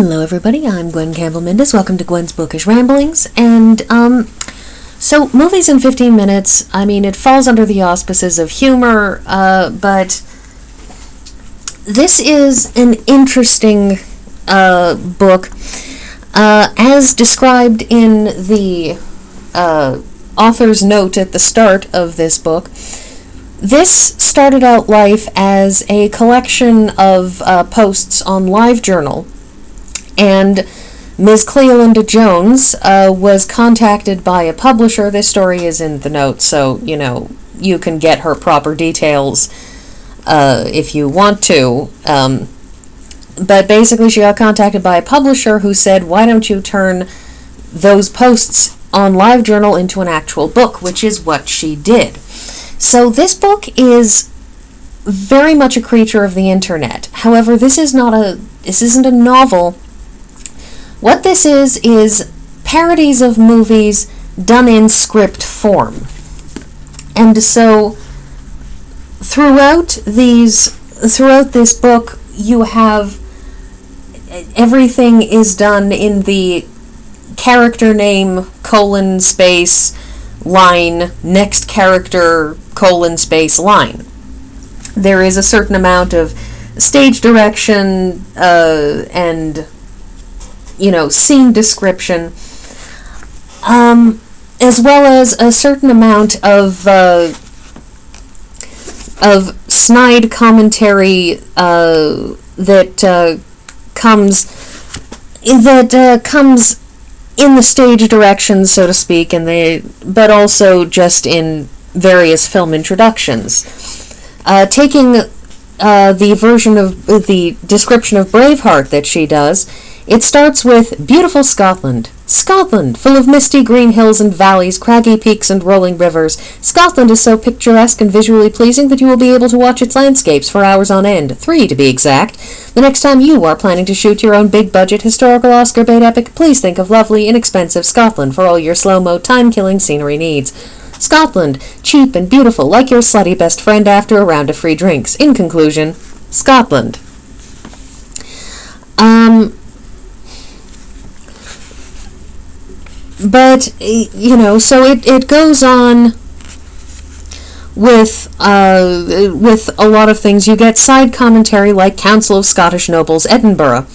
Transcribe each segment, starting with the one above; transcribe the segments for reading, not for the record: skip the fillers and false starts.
Hello everybody, I'm Gwen Campbell-Mindes. Welcome to Gwen's Bookish Ramblings. And, so movies in 15 minutes, I mean, it falls under the auspices of humor, but this is an interesting, book. As described in the, author's note at the start of this book, this started out life as a collection of posts on LiveJournal, and Ms. Cleolinda Jones was contacted by a publisher. This story is in the note, so, you can get her proper details if you want to. But basically she got contacted by a publisher who said, why don't you turn those posts on LiveJournal into an actual book, which is what she did. So this book is very much a creature of the internet. However, this isn't a novel. What this is parodies of movies done in script form. And so throughout this book, you have everything is done in the character name, :space, line, next character, :space, line. There is a certain amount of stage direction and, scene description, as well as a certain amount of snide commentary that comes in the stage directions, so to speak, but also just in various film introductions. Taking the version of the description of Braveheart that she does, it starts with beautiful Scotland. Scotland, full of misty green hills and valleys, craggy peaks and rolling rivers. Scotland is so picturesque and visually pleasing that you will be able to watch its landscapes for hours on end, 3 to be exact. The next time you are planning to shoot your own big-budget, historical Oscar-bait epic, please think of lovely, inexpensive Scotland for all your slow-mo, time-killing scenery needs. Scotland, cheap and beautiful, like your slutty best friend after a round of free drinks. In conclusion, Scotland. But, so it goes on with a lot of things. You get side commentary like Council of Scottish Nobles, Edinburgh.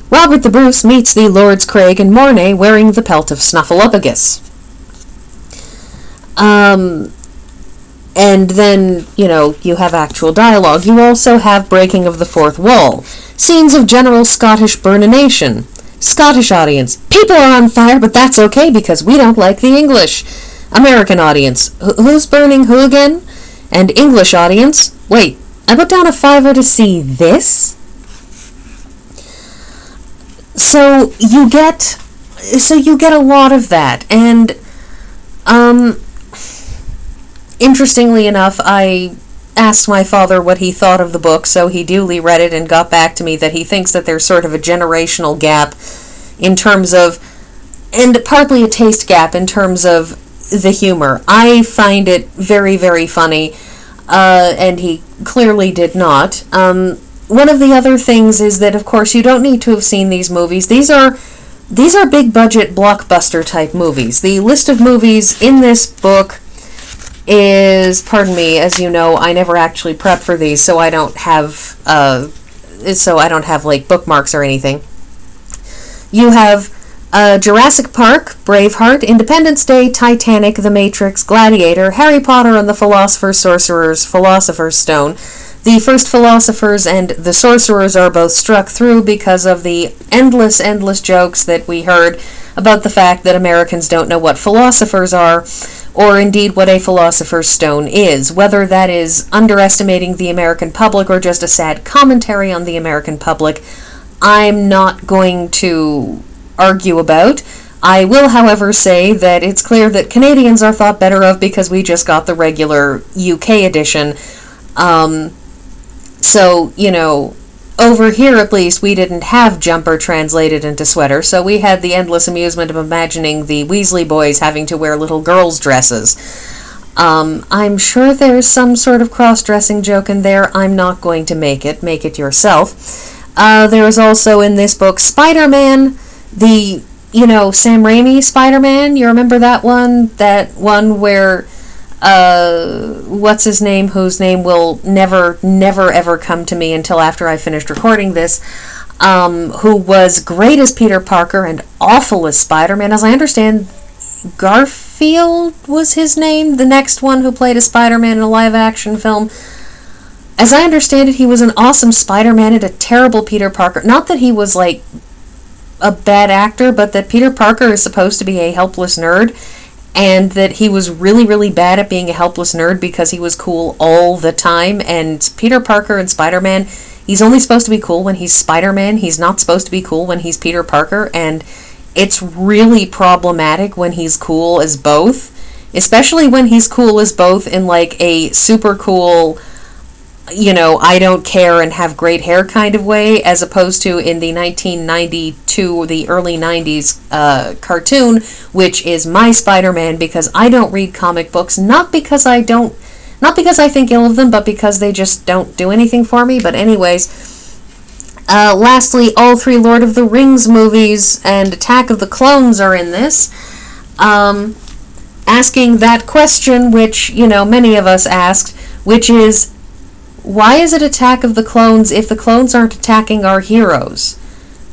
Robert the Bruce meets the Lords Craig and Mornay wearing the pelt of Snuffleupagus. And then, you have actual dialogue. You also have breaking of the fourth wall. Scenes of general Scottish burnination. Scottish audience. People are on fire, but that's okay because we don't like the English. American audience. Who's burning who again? And English audience. Wait, I put down a $5 to see this? So you get a lot of that. And, interestingly enough, I asked my father what he thought of the book, so he duly read it and got back to me that he thinks that there's sort of a generational gap in terms of, and partly a taste gap in terms of the humor. I find it very, very funny, and he clearly did not. One of the other things is that, of course, you don't need to have seen these movies. These are big-budget, blockbuster-type movies. The list of movies in this book is, pardon me, as you know, I never actually prep for these, so I don't have like bookmarks or anything. You have Jurassic Park, Braveheart, Independence Day, Titanic, The Matrix, Gladiator, Harry Potter and the Sorcerer's Philosopher's Stone. The first Philosophers and the Sorcerers are both struck through because of the endless jokes that we heard about the fact that Americans don't know what philosophers are, or indeed what a Philosopher's Stone is. Whether that is underestimating the American public or just a sad commentary on the American public, I'm not going to argue about. I will, however, say that it's clear that Canadians are thought better of because we just got the regular UK edition. So, over here at least, we didn't have jumper translated into sweater, so we had the endless amusement of imagining the Weasley boys having to wear little girls' dresses. I'm sure there's some sort of cross-dressing joke in there. I'm not going to make it. Make it yourself. There is also in this book Spider-Man, the, Sam Raimi Spider-Man. You remember that one? That one where, what's his name, whose name will never ever come to me until after I finished recording this, who was great as Peter Parker and awful as Spider-Man. As I understand, Garfield was his name, the next one who played a Spider-Man in a live-action film. As I understand it, he was an awesome Spider-Man and a terrible Peter Parker. Not that he was, like, a bad actor, but that Peter Parker is supposed to be a helpless nerd, and that he was really, really bad at being a helpless nerd because he was cool all the time. And Peter Parker and Spider-Man, he's only supposed to be cool when he's Spider-Man. He's not supposed to be cool when he's Peter Parker, and it's really problematic when he's cool as both, especially when he's cool as both in, like, a super cool, I don't care and have great hair kind of way, as opposed to in the 1992 or the early 90s cartoon, which is my Spider-Man, because I don't read comic books, not because I think ill of them, but because they just don't do anything for me. But anyways, lastly, all 3 Lord of the Rings movies and Attack of the Clones are in this, asking that question which, many of us asked, which is, why is it Attack of the Clones if the clones aren't attacking our heroes?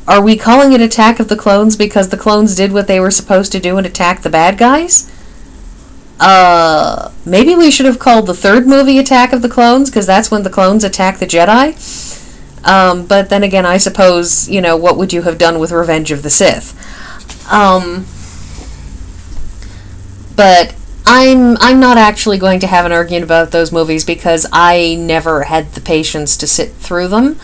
Are we calling it Attack of the Clones because the clones did what they were supposed to do and attack the bad guys? Maybe we should have called the 3rd movie Attack of the Clones, because that's when the clones attack the Jedi. But then again, I suppose, what would you have done with Revenge of the Sith? But I'm not actually going to have an argument about those movies because I never had the patience to sit through them.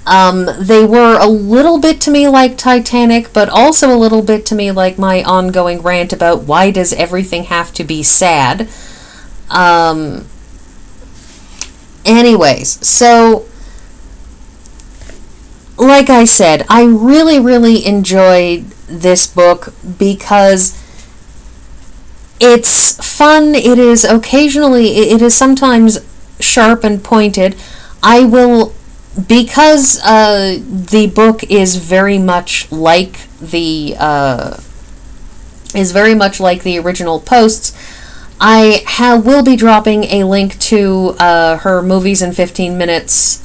They were a little bit to me like Titanic, but also a little bit to me like my ongoing rant about why does everything have to be sad. Anyways, so, like I said, I really, really enjoyed this book because it's fun. It is sometimes sharp and pointed. Because the book is very much like the original posts, I will be dropping a link to her Movies in 15 Minutes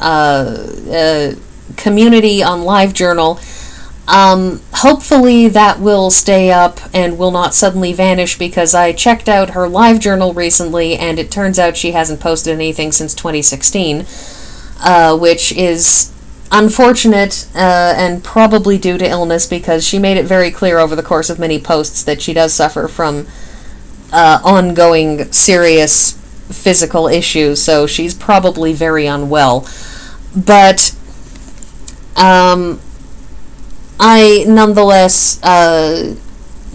community on LiveJournal. Hopefully that will stay up and will not suddenly vanish, because I checked out her LiveJournal recently and it turns out she hasn't posted anything since 2016, which is unfortunate and probably due to illness, because she made it very clear over the course of many posts that she does suffer from ongoing serious physical issues, so she's probably very unwell. But I nonetheless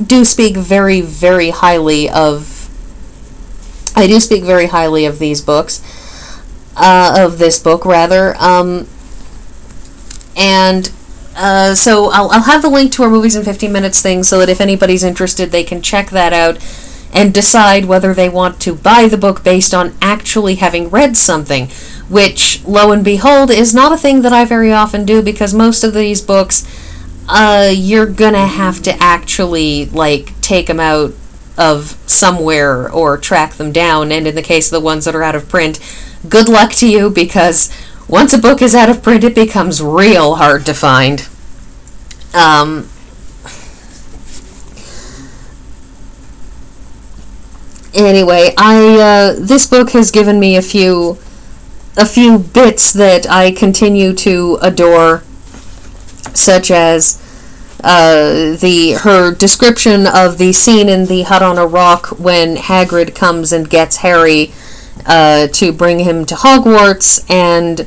do speak very, very highly of these books, of this book rather, so I'll have the link to our Movies in 15 Minutes thing, so that if anybody's interested, they can check that out and decide whether they want to buy the book based on actually having read something, which, lo and behold, is not a thing that I very often do, because most of these books, you're gonna have to actually, take them out of somewhere or track them down, and in the case of the ones that are out of print, good luck to you, because once a book is out of print, it becomes real hard to find. Anyway, this book has given me a few bits that I continue to adore, such as her description of the scene in the hut on a rock when Hagrid comes and gets Harry to bring him to Hogwarts, and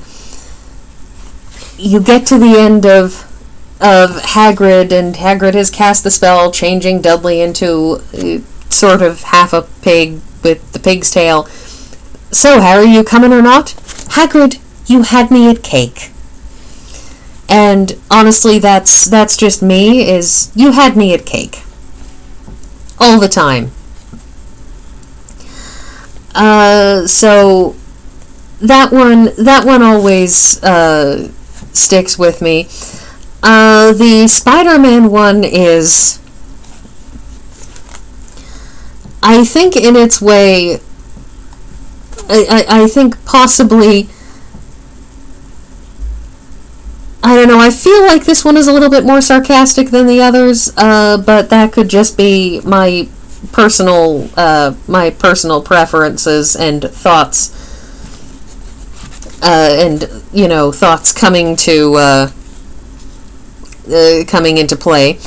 you get to the end of Hagrid, and Hagrid has cast the spell, changing Dudley into sort of half a pig with the pig's tail. So, Harry, you coming or not? Hagrid, you had me at cake. And honestly, that's just me, is you had me at cake. All the time. So that one always sticks with me. The Spider-Man one is, I think in its way, I think possibly, I don't know, I feel like this one is a little bit more sarcastic than the others, but that could just be my personal preferences and thoughts, thoughts coming into play.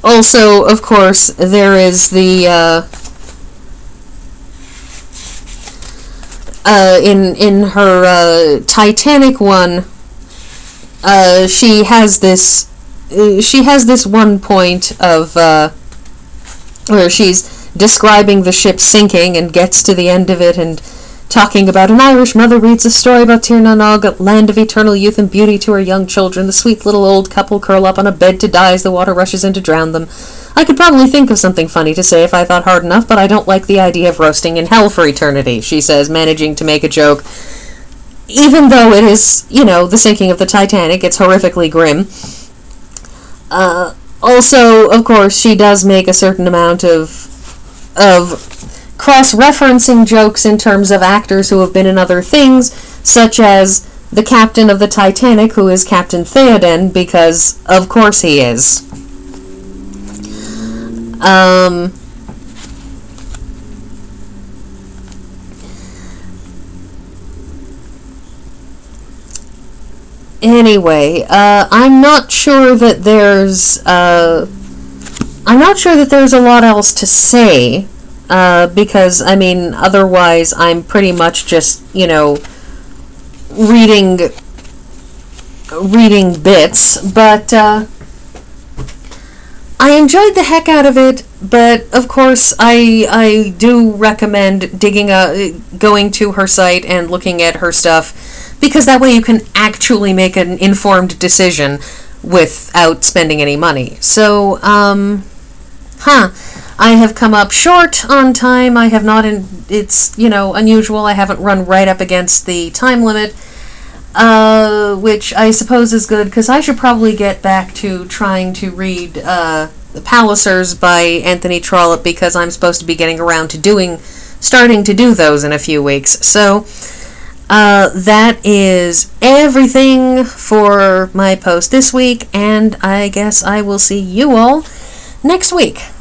Also, of course, there is the in her Titanic one, she has this one point of where she's describing the ship sinking and gets to the end of it and talking about an Irish mother reads a story about Tir na Nog, land of eternal youth and beauty to her young children. The sweet little old couple curl up on a bed to die as the water rushes in to drown them. I could probably think of something funny to say if I thought hard enough, but I don't like the idea of roasting in hell for eternity, she says, managing to make a joke. Even though it is, the sinking of the Titanic, it's horrifically grim. Also, of course, she does make a certain amount of cross-referencing jokes in terms of actors who have been in other things, such as the captain of the Titanic, who is Captain Theoden, because of course he is. Anyway, I'm not sure that there's a lot else to say, because, otherwise I'm pretty much just, reading bits, but, I enjoyed the heck out of it, but, of course, I do recommend going to her site and looking at her stuff, because that way you can actually make an informed decision without spending any money. So, I have come up short on time. I have not, it's, unusual. I haven't run right up against the time limit, which I suppose is good, because I should probably get back to trying to read The Pallisers by Anthony Trollope, because I'm supposed to be getting around to starting to do those in a few weeks. So, that is everything for my post this week, and I guess I will see you all next week.